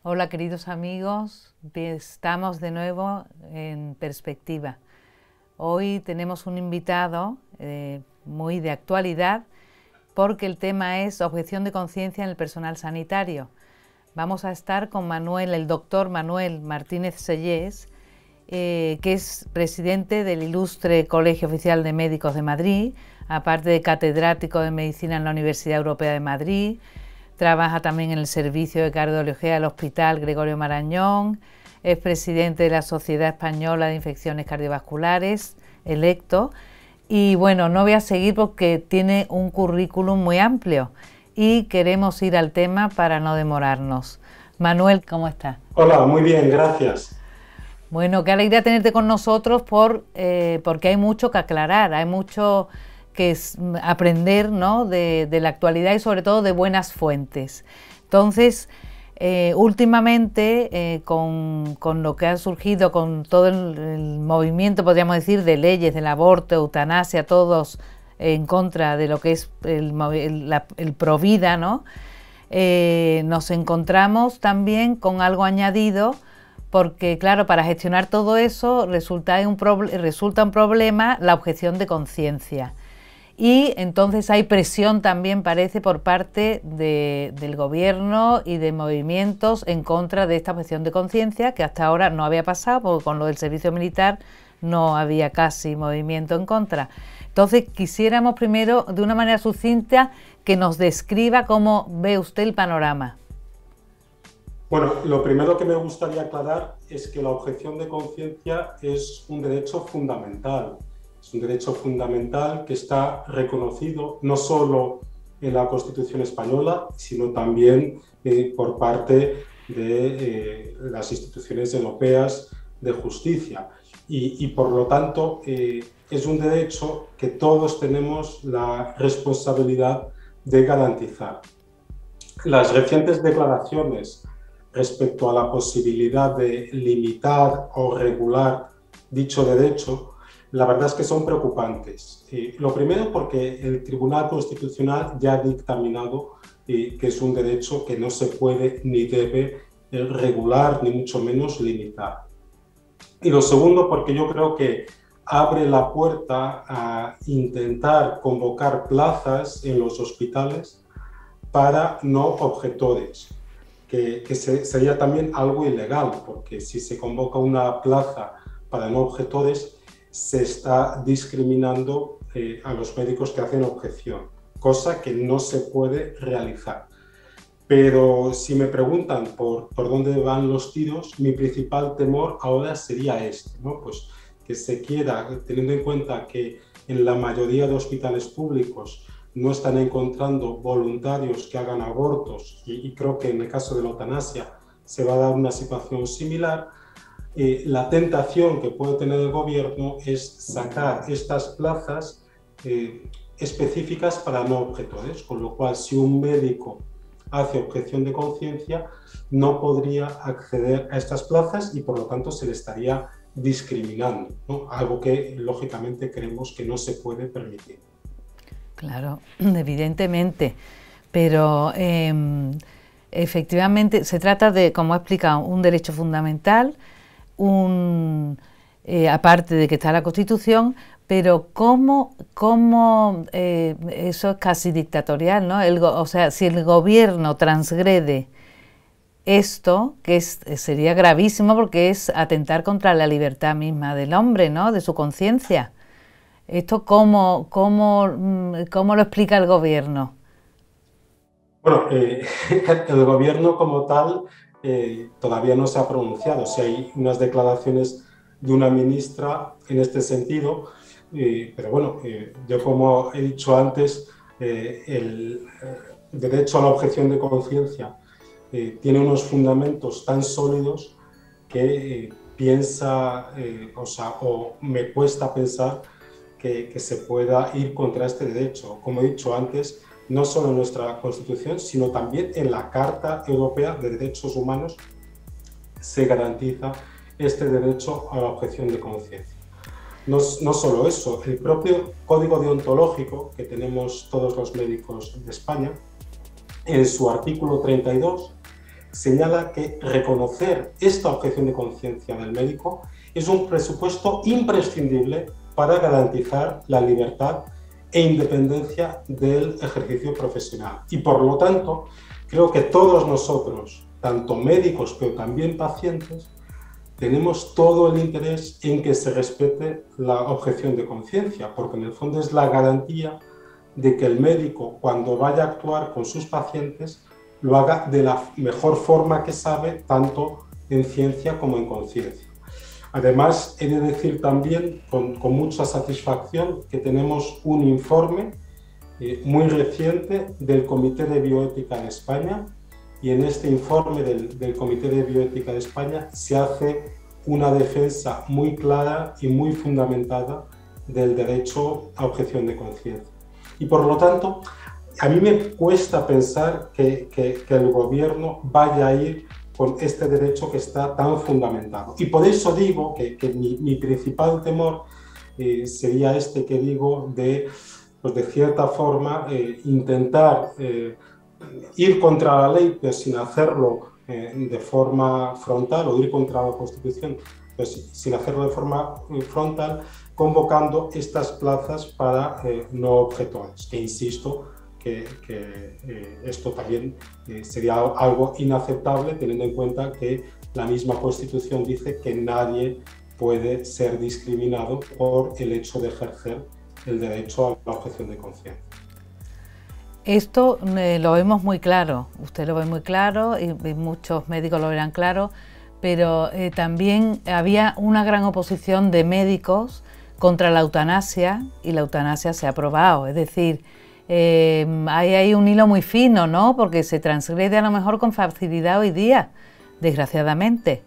Hola queridos amigos, estamos de nuevo en Perspectiva. Hoy tenemos un invitado muy de actualidad porque el tema es objeción de conciencia en el personal sanitario. Vamos a estar con Manuel, el doctor Manuel Martínez Sellés, que es presidente del Ilustre Colegio Oficial de Médicos de Madrid, aparte de catedrático de Medicina en la Universidad Europea de Madrid. Trabaja también en el Servicio de Cardiología del Hospital Gregorio Marañón, es presidente de la Sociedad Española de Infecciones Cardiovasculares, electo. Y bueno, no voy a seguir porque tiene un currículum muy amplio y queremos ir al tema para no demorarnos. Manuel, ¿cómo estás? Hola, muy bien, gracias. Bueno, qué alegría tenerte con nosotros porque hay mucho que aclarar, hay mucho que aprender, ¿no?, de la actualidad y sobre todo de buenas fuentes. Entonces, últimamente, con lo que ha surgido, con todo el movimiento, podríamos decir, de leyes, del aborto, eutanasia, todos en contra de lo que es el Provida, ¿no? Nos encontramos también con algo añadido, porque claro, para gestionar todo eso resulta un problema la objeción de conciencia. Y entonces hay presión también, parece, por parte del gobierno y de movimientos en contra de esta objeción de conciencia, que hasta ahora no había pasado, porque con lo del servicio militar no había casi movimiento en contra. Entonces quisiéramos primero, de una manera sucinta, que nos describa cómo ve usted el panorama. Bueno, lo primero que me gustaría aclarar es que la objeción de conciencia es un derecho fundamental. Es un derecho fundamental que está reconocido no solo en la Constitución española, sino también por parte de las instituciones europeas de justicia. Y por lo tanto, es un derecho que todos tenemos la responsabilidad de garantizar. Las recientes declaraciones respecto a la posibilidad de limitar o regular dicho derecho, la verdad es que son preocupantes. Lo primero porque el Tribunal Constitucional ya ha dictaminado que es un derecho que no se puede ni debe regular, ni mucho menos limitar. Y lo segundo porque yo creo que abre la puerta a intentar convocar plazas en los hospitales para no objetores, que sería también algo ilegal, porque si se convoca una plaza para no objetores, se está discriminando a los médicos que hacen objeción, cosa que no se puede realizar. Pero si me preguntan por dónde van los tiros, mi principal temor ahora sería este, ¿no? Pues que se quiera, teniendo en cuenta que en la mayoría de hospitales públicos no están encontrando voluntarios que hagan abortos y creo que en el caso de la eutanasia se va a dar una situación similar. La tentación que puede tener el gobierno es sacar estas plazas específicas para no objetores, con lo cual si un médico hace objeción de conciencia no podría acceder a estas plazas y por lo tanto se le estaría discriminando, ¿no? Algo que lógicamente creemos que no se puede permitir. Claro, evidentemente, pero efectivamente se trata de, como he explicado, un derecho fundamental, aparte de que está la Constitución, pero cómo eso es casi dictatorial, ¿no? O sea, si el gobierno transgrede esto, sería gravísimo porque es atentar contra la libertad misma del hombre, ¿no?, de su conciencia. ¿Esto cómo lo explica el gobierno? Bueno, el gobierno como tal todavía no se ha pronunciado. Si hay unas declaraciones de una ministra en este sentido, pero bueno, yo como he dicho antes, el derecho a la objeción de conciencia tiene unos fundamentos tan sólidos que o me cuesta pensar que se pueda ir contra este derecho. Como he dicho antes, no solo en nuestra Constitución, sino también en la Carta Europea de Derechos Humanos se garantiza este derecho a la objeción de conciencia. No solo eso, el propio Código Deontológico que tenemos todos los médicos de España, en su artículo 32, señala que reconocer esta objeción de conciencia del médico es un presupuesto imprescindible para garantizar la libertad e independencia del ejercicio profesional. Y por lo tanto, creo que todos nosotros, tanto médicos pero también pacientes, tenemos todo el interés en que se respete la objeción de conciencia, porque en el fondo es la garantía de que el médico, cuando vaya a actuar con sus pacientes, lo haga de la mejor forma que sabe, tanto en ciencia como en conciencia. Además, he de decir también con mucha satisfacción que tenemos un informe muy reciente del Comité de Bioética de España, y en este informe del Comité de Bioética de España se hace una defensa muy clara y muy fundamentada del derecho a objeción de conciencia. Y por lo tanto, a mí me cuesta pensar que el gobierno vaya a ir con este derecho que está tan fundamentado. Y por eso digo que mi principal temor sería este que digo pues de cierta forma, intentar ir contra la ley, pero sin hacerlo de forma frontal, o ir contra la Constitución, pues sin hacerlo de forma frontal, convocando estas plazas para no objetores, que insisto que esto también sería algo inaceptable, teniendo en cuenta que la misma Constitución dice que nadie puede ser discriminado por el hecho de ejercer el derecho a la objeción de conciencia. Esto lo vemos muy claro, usted lo ve muy claro y muchos médicos lo verán claro, pero también había una gran oposición de médicos contra la eutanasia, y la eutanasia se ha aprobado, es decir, hay ahí un hilo muy fino, ¿no? Porque se transgrede a lo mejor con facilidad hoy día, desgraciadamente.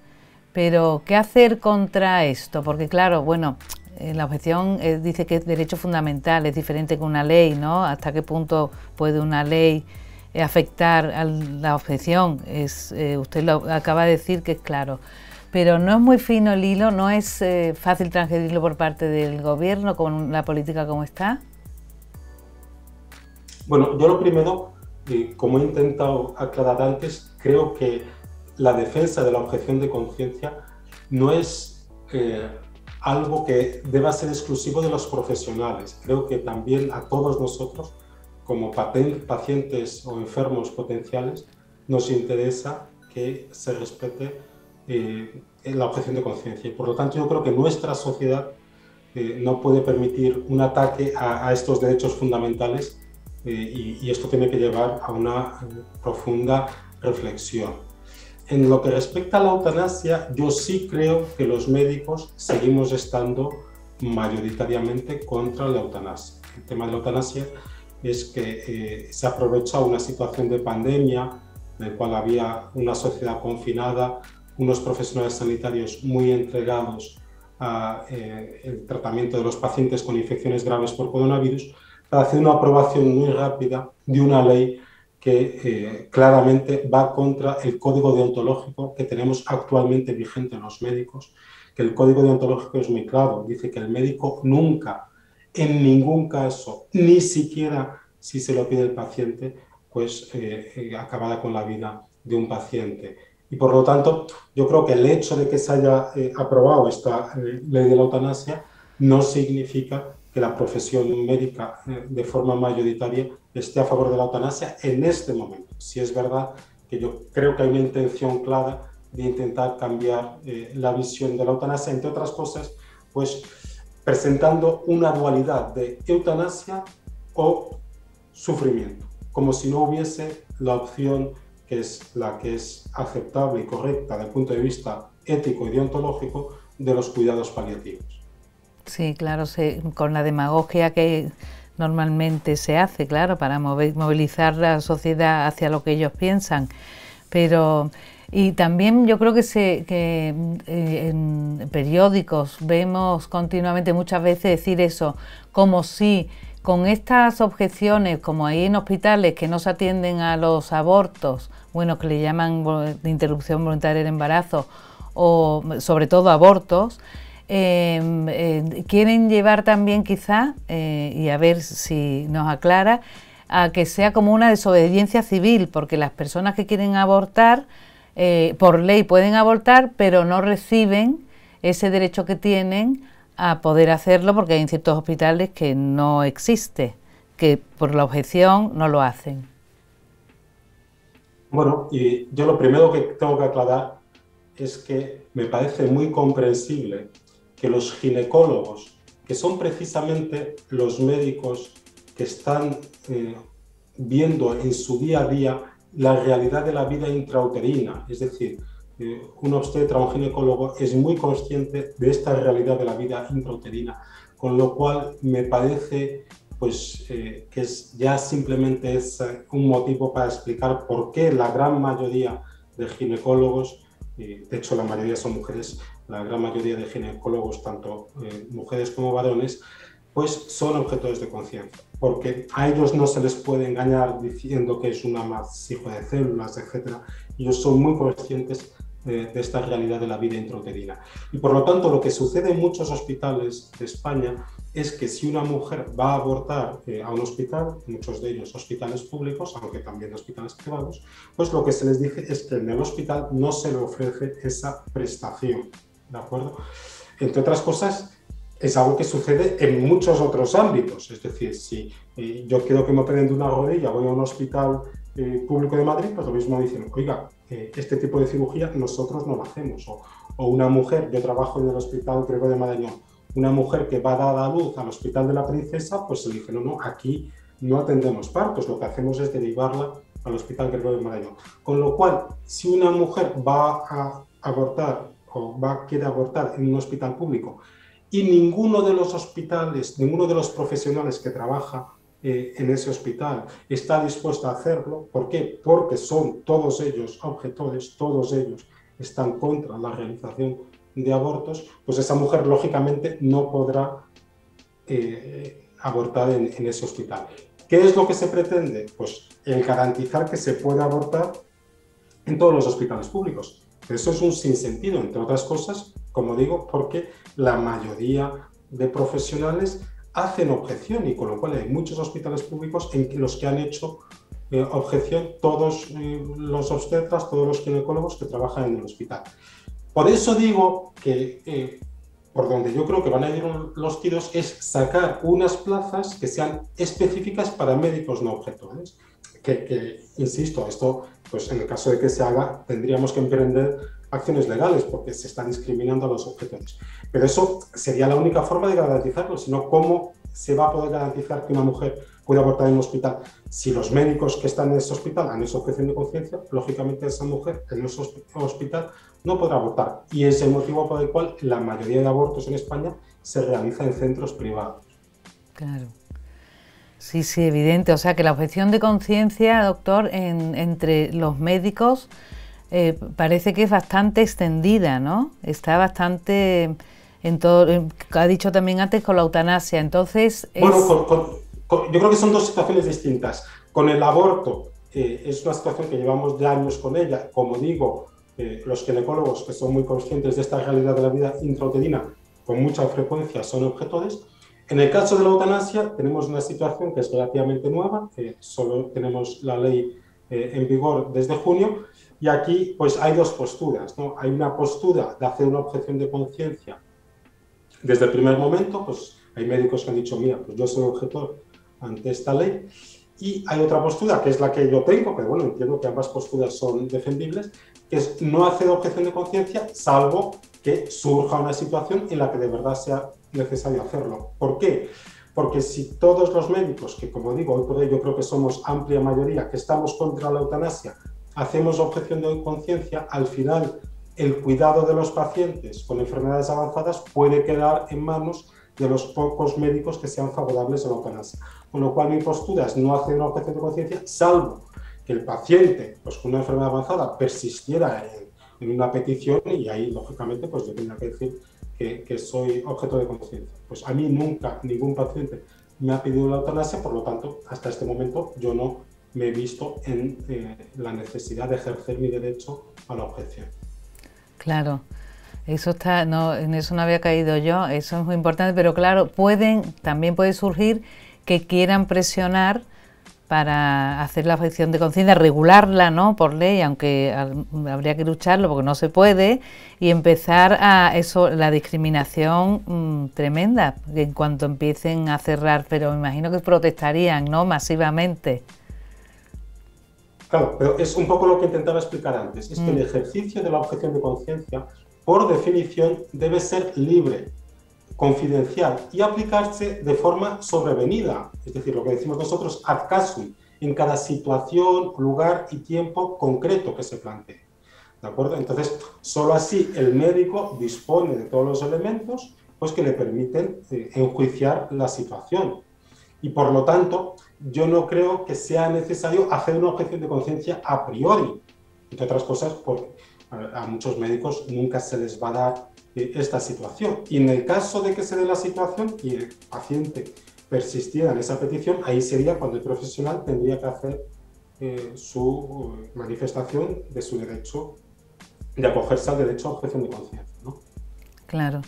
Pero, ¿qué hacer contra esto? Porque claro, bueno, la objeción dice que es derecho fundamental, es diferente que una ley, ¿no? ¿Hasta qué punto puede una ley afectar a la objeción? Usted lo acaba de decir que es claro. Pero no es muy fino el hilo, no es fácil transgredirlo por parte del gobierno con la política como está. Bueno, yo lo primero, como he intentado aclarar antes, creo que la defensa de la objeción de conciencia no es algo que deba ser exclusivo de los profesionales. Creo que también a todos nosotros, como pacientes o enfermos potenciales, nos interesa que se respete la objeción de conciencia. Y por lo tanto, yo creo que nuestra sociedad no puede permitir un ataque a estos derechos fundamentales, y esto tiene que llevar a una profunda reflexión. En lo que respecta a la eutanasia, yo sí creo que los médicos seguimos estando mayoritariamente contra la eutanasia. El tema de la eutanasia es que se aprovecha una situación de pandemia en la cual había una sociedad confinada, unos profesionales sanitarios muy entregados al tratamiento de los pacientes con infecciones graves por coronavirus, para hacer una aprobación muy rápida de una ley que claramente va contra el código deontológico que tenemos actualmente vigente en los médicos, que el código deontológico es muy claro, dice que el médico nunca, en ningún caso, ni siquiera si se lo pide el paciente, pues acabará con la vida de un paciente. Y por lo tanto, yo creo que el hecho de que se haya aprobado esta ley de la eutanasia no significa que la profesión médica de forma mayoritaria esté a favor de la eutanasia en este momento. Si es verdad que yo creo que hay una intención clara de intentar cambiar la visión de la eutanasia, entre otras cosas, pues presentando una dualidad de eutanasia o sufrimiento, como si no hubiese la opción que es la que es aceptable y correcta desde el punto de vista ético y deontológico de los cuidados paliativos. Sí, claro, con la demagogia que normalmente se hace, claro, para movilizar la sociedad hacia lo que ellos piensan. Pero, y también yo creo que en periódicos vemos continuamente muchas veces decir eso, como si con estas objeciones, como hay en hospitales que no se atienden a los abortos, bueno, que le llaman de interrupción voluntaria del embarazo, o sobre todo abortos, quieren llevar también quizá, y a ver si nos aclara, a que sea como una desobediencia civil, porque las personas que quieren abortar por ley pueden abortar, pero no reciben ese derecho que tienen a poder hacerlo, porque hay en ciertos hospitales que no existe, que por la objeción no lo hacen. Bueno, y yo lo primero que tengo que aclarar es que me parece muy comprensible que los ginecólogos, que son precisamente los médicos que están viendo en su día a día la realidad de la vida intrauterina, es decir, un obstetra, un ginecólogo es muy consciente de esta realidad de la vida intrauterina, con lo cual me parece pues, que ya simplemente es un motivo para explicar por qué la gran mayoría de ginecólogos, de hecho la mayoría son mujeres, la gran mayoría de ginecólogos, tanto mujeres como varones, pues son objetores de conciencia, porque a ellos no se les puede engañar diciendo que es un amasijo de células, etc. Ellos son muy conscientes de esta realidad de la vida intrauterina. Y por lo tanto, lo que sucede en muchos hospitales de España es que si una mujer va a abortar a un hospital, muchos de ellos hospitales públicos, aunque también hospitales privados, pues lo que se les dice es que en el hospital no se le ofrece esa prestación, ¿de acuerdo? Entre otras cosas, es algo que sucede en muchos otros ámbitos. Es decir, si yo quiero que me operen de una rodilla, voy a un hospital público de Madrid, pues lo mismo dicen, oiga, este tipo de cirugía nosotros no lo hacemos. O una mujer, yo trabajo en el Hospital Gregorio de Marañón, una mujer que va a dar a luz al Hospital de la Princesa, pues se le dice, no, aquí no atendemos partos, lo que hacemos es derivarla al Hospital Gregorio de Marañón. Con lo cual, si una mujer va a abortar o quiere abortar en un hospital público, y ninguno de los hospitales, ninguno de los profesionales que trabaja en ese hospital está dispuesto a hacerlo. ¿Por qué? Porque son todos ellos objetores, todos ellos están contra la realización de abortos, pues esa mujer lógicamente no podrá abortar en ese hospital. ¿Qué es lo que se pretende? Pues el garantizar que se puede abortar en todos los hospitales públicos. Eso es un sinsentido, entre otras cosas, como digo, porque la mayoría de profesionales hacen objeción, y con lo cual hay muchos hospitales públicos en los que han hecho objeción todos los obstetras, todos los ginecólogos que trabajan en el hospital. Por eso digo que por donde yo creo que van a ir los tiros es sacar unas plazas que sean específicas para médicos no objetores. Que insisto, esto, pues en el caso de que se haga, tendríamos que emprender acciones legales porque se está discriminando a los objetores. Pero eso sería la única forma de garantizarlo, sino cómo se va a poder garantizar que una mujer puede abortar en un hospital. Si los médicos que están en ese hospital han hecho objeción de conciencia, lógicamente esa mujer en ese hospital no podrá abortar. Y es el motivo por el cual la mayoría de abortos en España se realiza en centros privados. Claro. Sí, sí, evidente. O sea que la objeción de conciencia, doctor, entre los médicos parece que es bastante extendida, ¿no? Está bastante en todo. Ha dicho también antes con la eutanasia. Entonces. Bueno, yo creo que son dos situaciones distintas. Con el aborto es una situación que llevamos ya años con ella. Como digo, los ginecólogos que son muy conscientes de esta realidad de la vida intrauterina con mucha frecuencia son objetores. En el caso de la eutanasia tenemos una situación que es relativamente nueva, solo tenemos la ley en vigor desde junio, y aquí pues hay dos posturas, ¿no? Hay una postura de hacer una objeción de conciencia desde el primer momento, pues hay médicos que han dicho, mira, pues yo soy objetor ante esta ley, y hay otra postura que es la que yo tengo, pero bueno, entiendo que ambas posturas son defendibles, que es no hacer objeción de conciencia salvo que surja una situación en la que de verdad sea necesario hacerlo. ¿Por qué? Porque si todos los médicos, que como digo, hoy por hoy yo creo que somos amplia mayoría, que estamos contra la eutanasia, hacemos objeción de conciencia, al final el cuidado de los pacientes con enfermedades avanzadas puede quedar en manos de los pocos médicos que sean favorables a la eutanasia. Con lo cual mi postura es no hacer una objeción de conciencia, salvo que el paciente pues, con una enfermedad avanzada persistiera en una petición, y ahí lógicamente pues yo tendría que decir que soy objeto de conciencia. Pues a mí nunca ningún paciente me ha pedido la eutanasia, por lo tanto hasta este momento yo no me he visto en la necesidad de ejercer mi derecho a la objeción. Claro, eso está, no, en eso no había caído yo, eso es muy importante, pero claro, también puede surgir que quieran presionar para hacer la objeción de conciencia, regularla, ¿no?, por ley, aunque habría que lucharlo porque no se puede, y empezar a eso, la discriminación tremenda, en cuanto empiecen a cerrar, pero me imagino que protestarían, ¿no?, masivamente. Claro, pero es un poco lo que intentaba explicar antes, es que el ejercicio de la objeción de conciencia, por definición, debe ser libre, confidencial y aplicarse de forma sobrevenida, es decir, lo que decimos nosotros ad casum, en cada situación, lugar y tiempo concreto que se plantee. ¿De acuerdo? Entonces, solo así el médico dispone de todos los elementos pues, que le permiten enjuiciar la situación. Y por lo tanto, yo no creo que sea necesario hacer una objeción de conciencia a priori, entre otras cosas, porque a muchos médicos nunca se les va a dar esta situación. Y en el caso de que se dé la situación y el paciente persistiera en esa petición, ahí sería cuando el profesional tendría que hacer su manifestación de su derecho, de acogerse al derecho a objeción de conciencia, ¿no? Claro.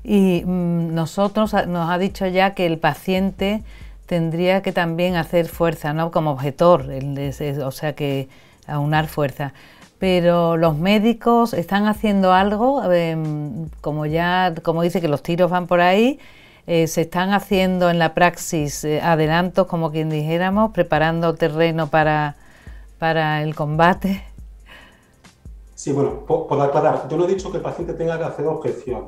Y nosotros nos ha dicho ya que el paciente tendría que también hacer fuerza, ¿no?, como objetor, o sea que aunar fuerza. Pero los médicos están haciendo algo, como dice que los tiros van por ahí, se están haciendo en la praxis adelantos, como quien dijéramos, preparando terreno para el combate. Sí, bueno, por aclarar, yo no he dicho que el paciente tenga que hacer objeción.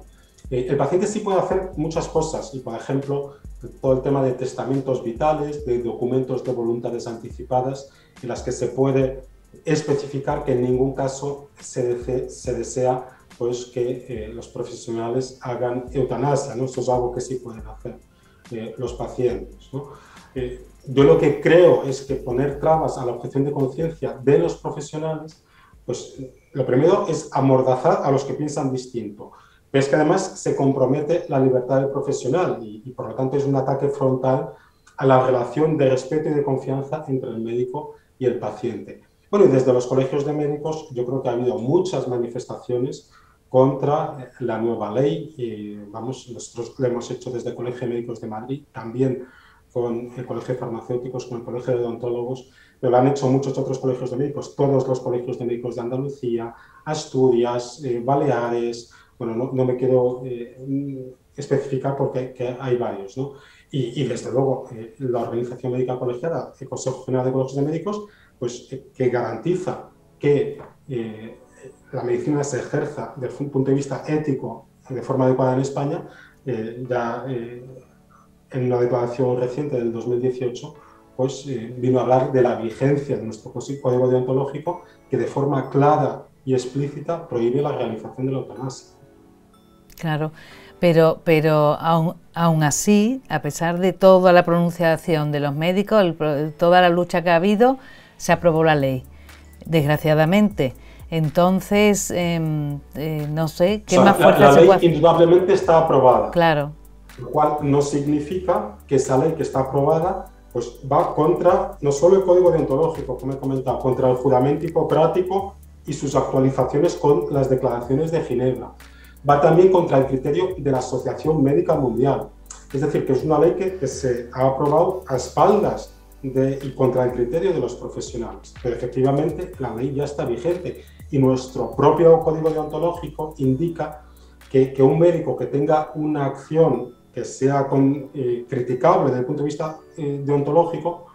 El paciente sí puede hacer muchas cosas, y por ejemplo, todo el tema de testamentos vitales, de documentos de voluntades anticipadas, en las que se puede especificar que en ningún caso se desea pues, que los profesionales hagan eutanasia, ¿no? Esto es algo que sí pueden hacer los pacientes, ¿no? Yo lo que creo es que poner trabas a la objeción de conciencia de los profesionales, pues lo primero es amordazar a los que piensan distinto. Pero es que además se compromete la libertad del profesional y por lo tanto es un ataque frontal a la relación de respeto y de confianza entre el médico y el paciente. Bueno, y desde los colegios de médicos yo creo que ha habido muchas manifestaciones contra la nueva ley. Nosotros lo hemos hecho desde el Colegio de Médicos de Madrid, también con el Colegio de Farmacéuticos, con el Colegio de Odontólogos, pero lo han hecho muchos otros colegios de médicos, todos los colegios de médicos de Andalucía, Asturias, Baleares. Bueno, no me quiero especificar porque hay varios, ¿no? Y desde luego la Organización Médica Colegiada, el Consejo General de Colegios de Médicos, pues que garantiza que la medicina se ejerza desde un punto de vista ético de forma adecuada en España, en una declaración reciente del 2018, pues vino a hablar de la vigencia de nuestro código deontológico, que de forma clara y explícita prohíbe la realización de la eutanasia. Claro, pero aún así, a pesar de toda la pronunciación de los médicos, toda la lucha que ha habido, se aprobó la ley, desgraciadamente. Entonces, no sé, ¿qué más fuerza se puede hacer? La ley indudablemente está aprobada. Claro. Lo cual no significa que esa ley que está aprobada pues va contra no solo el código deontológico, como he comentado, contra el juramento hipocrático y sus actualizaciones con las declaraciones de Ginebra. Va también contra el criterio de la Asociación Médica Mundial. Es decir, que es una ley que se ha aprobado a espaldas y contra el criterio de los profesionales. Pero efectivamente la ley ya está vigente y nuestro propio código deontológico indica que un médico que tenga una acción que sea criticable desde el punto de vista deontológico,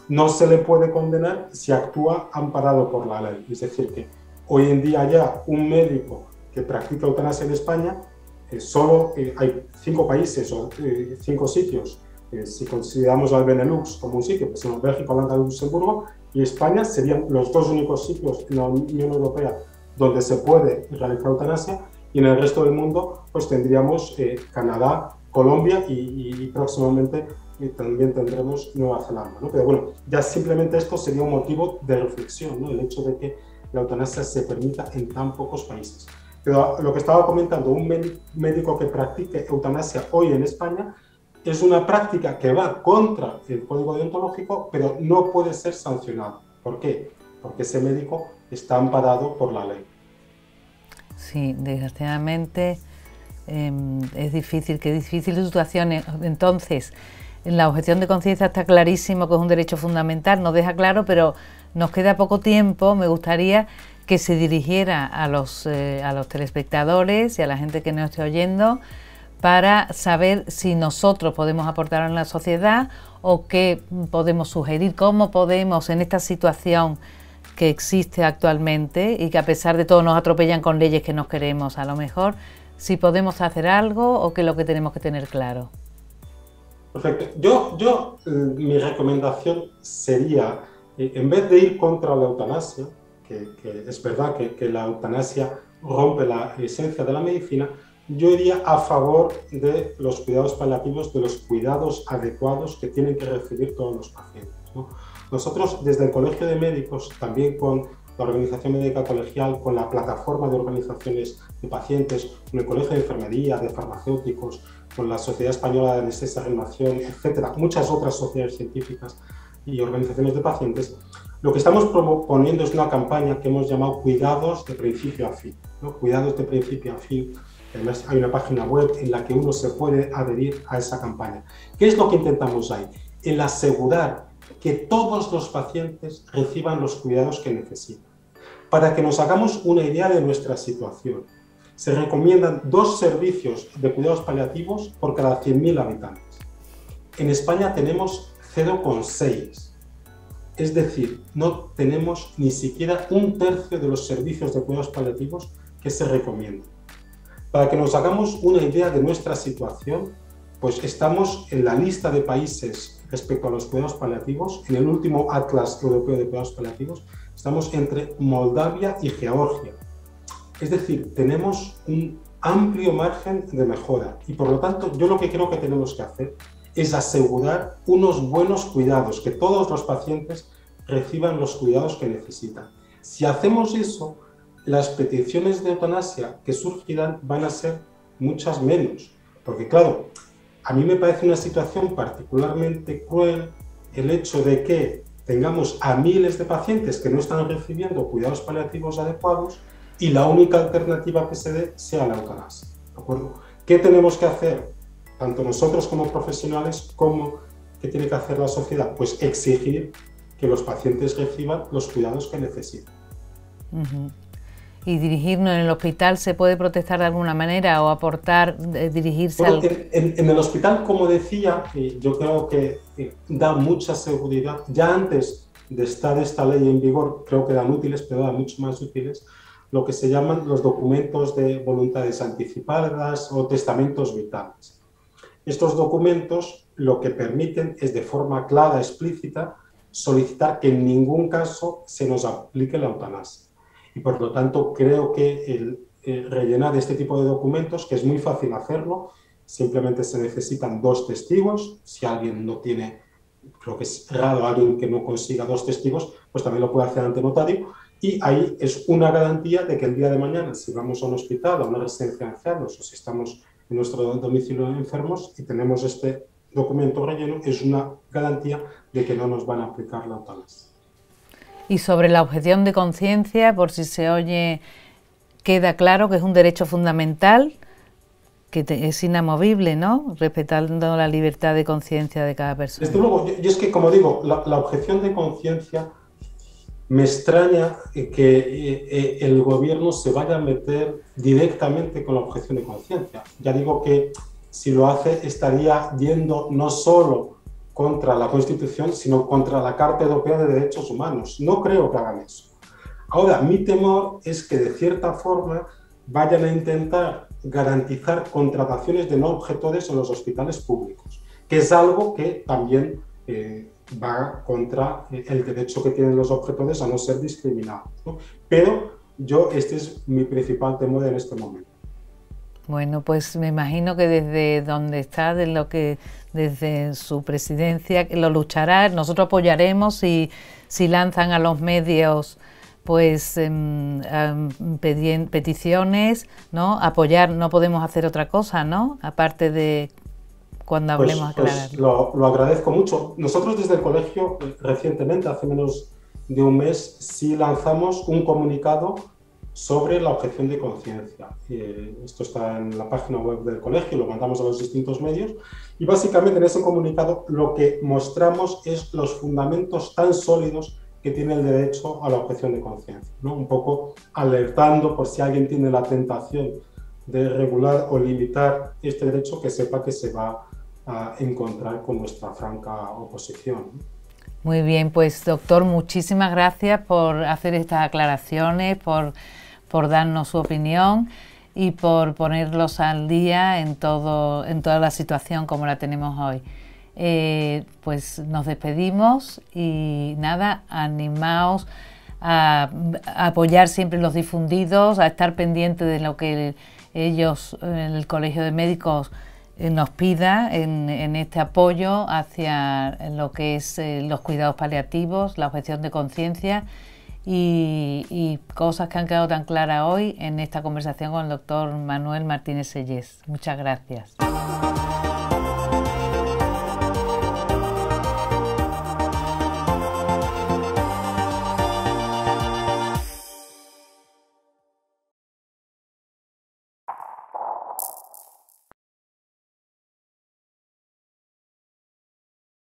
no se le puede condenar si actúa amparado por la ley. Es decir, que hoy en día ya un médico que practica eutanasia en España, solo hay 5 países o 5 sitios, si consideramos al Benelux como un sitio, pues en Bélgica, Holanda, Luxemburgo, y España serían los 2 únicos sitios en la Unión Europea donde se puede realizar eutanasia, y en el resto del mundo pues tendríamos Canadá, Colombia y próximamente también tendremos Nueva Zelanda, ¿no? Pero bueno, ya simplemente esto sería un motivo de reflexión, ¿no? El hecho de que la eutanasia se permita en tan pocos países. Pero lo que estaba comentando, un médico que practique eutanasia hoy en España es una práctica que va contra el código deontológico, pero no puede ser sancionado. ¿Por qué? Porque ese médico está amparado por la ley. Sí, desgraciadamente es difícil, qué difícil situación. Entonces, en la objeción de conciencia está clarísimo que es un derecho fundamental, nos deja claro, pero nos queda poco tiempo. Me gustaría que se dirigiera a los telespectadores y a la gente que nos esté oyendo para saber si nosotros podemos aportar en la sociedad o qué podemos sugerir, cómo podemos en esta situación que existe actualmente y que a pesar de todo nos atropellan con leyes que no queremos, a lo mejor, si podemos hacer algo o qué es lo que tenemos que tener claro. Perfecto. Mi recomendación sería, en vez de ir contra la eutanasia, que es verdad que la eutanasia rompe la esencia de la medicina, yo iría a favor de los cuidados paliativos, de los cuidados adecuados que tienen que recibir todos los pacientes, ¿no? Nosotros, desde el Colegio de Médicos, también con la Organización Médica Colegial, con la plataforma de organizaciones de pacientes, con el Colegio de Enfermería, de farmacéuticos, con la Sociedad Española de Anestesia y Reanimación, etcétera, muchas otras sociedades científicas y organizaciones de pacientes, lo que estamos proponiendo es una campaña que hemos llamado Cuidados de principio a fin, ¿no? Cuidados de principio a fin. Además, hay una página web en la que uno se puede adherir a esa campaña. ¿Qué es lo que intentamos ahí? El asegurar que todos los pacientes reciban los cuidados que necesitan. Para que nos hagamos una idea de nuestra situación, se recomiendan 2 servicios de cuidados paliativos por cada 100.000 habitantes. En España tenemos 0,6. Es decir, no tenemos ni siquiera 1/3 de los servicios de cuidados paliativos que se recomiendan. Para que nos hagamos una idea de nuestra situación, pues estamos en la lista de países respecto a los cuidados paliativos, en el último Atlas Europeo de Cuidados Paliativos, estamos entre Moldavia y Georgia. Es decir, tenemos un amplio margen de mejora y por lo tanto yo lo que creo que tenemos que hacer es asegurar unos buenos cuidados, que todos los pacientes reciban los cuidados que necesitan. Si hacemos eso, las peticiones de eutanasia que surgirán van a ser muchas menos, porque claro, a mí me parece una situación particularmente cruel el hecho de que tengamos a miles de pacientes que no están recibiendo cuidados paliativos adecuados y la única alternativa que se dé sea la eutanasia, ¿de acuerdo? ¿Qué tenemos que hacer, tanto nosotros como profesionales, como qué tiene que hacer la sociedad? Pues exigir que los pacientes reciban los cuidados que necesitan. ¿Y dirigirnos en el hospital se puede protestar de alguna manera o aportar, dirigirse bueno, en el hospital, como decía, yo creo que da mucha seguridad. Ya antes de estar esta ley en vigor, creo que eran útiles, pero eran mucho más útiles, lo que se llaman los documentos de voluntades anticipadas o testamentos vitales. Estos documentos lo que permiten es de forma clara, explícita, solicitar que en ningún caso se nos aplique la eutanasia. Y por lo tanto creo que rellenar este tipo de documentos, que es muy fácil hacerlo, simplemente se necesitan 2 testigos. Si alguien no tiene, creo que es raro alguien que no consiga 2 testigos, pues también lo puede hacer ante notario. Y ahí es una garantía de que el día de mañana, si vamos a un hospital, a una residencia de ancianos o si estamos en nuestro domicilio de enfermos y tenemos este documento relleno, es una garantía de que no nos van a aplicar la eutanasia. Y sobre la objeción de conciencia, por si se oye, queda claro que es un derecho fundamental, que es inamovible, ¿no? Respetando la libertad de conciencia de cada persona. Desde luego, y es que, como digo, la objeción de conciencia, me extraña que el gobierno se vaya a meter directamente con la objeción de conciencia. Ya digo que si lo hace estaría yendo no solo contra la Constitución, sino contra la Carta Europea de Derechos Humanos. No creo que hagan eso. Ahora, mi temor es que de cierta forma vayan a intentar garantizar contrataciones de no objetores en los hospitales públicos, que es algo que también va contra el derecho que tienen los objetores a no ser discriminados, ¿no? Pero este es mi principal temor en este momento. Bueno, pues me imagino que desde donde está, desde su presidencia, lo luchará. Nosotros apoyaremos si lanzan a los medios pues peticiones, ¿no? Apoyar, no podemos hacer otra cosa, ¿no? Aparte de cuando hablemos aclarar. Pues lo agradezco mucho. Nosotros desde el colegio recientemente, hace menos de un mes, sí lanzamos un comunicado sobre la objeción de conciencia. Esto está en la página web del colegio, lo mandamos a los distintos medios y básicamente en ese comunicado lo que mostramos es los fundamentos tan sólidos que tiene el derecho a la objeción de conciencia, ¿no? Un poco alertando por si alguien tiene la tentación de regular o limitar este derecho, que sepa que se va a encontrar con nuestra franca oposición. Muy bien, pues doctor, muchísimas gracias por hacer estas aclaraciones, por darnos su opinión y por ponerlos al día en toda la situación como la tenemos hoy. Pues nos despedimos y nada, animaos a apoyar siempre los difundidos, a estar pendientes de lo que ellos en el Colegio de Médicos nos pida en este apoyo hacia lo que es los cuidados paliativos, la objeción de conciencia y cosas que han quedado tan claras hoy en esta conversación con el doctor Manuel Martínez Sellés. Muchas gracias.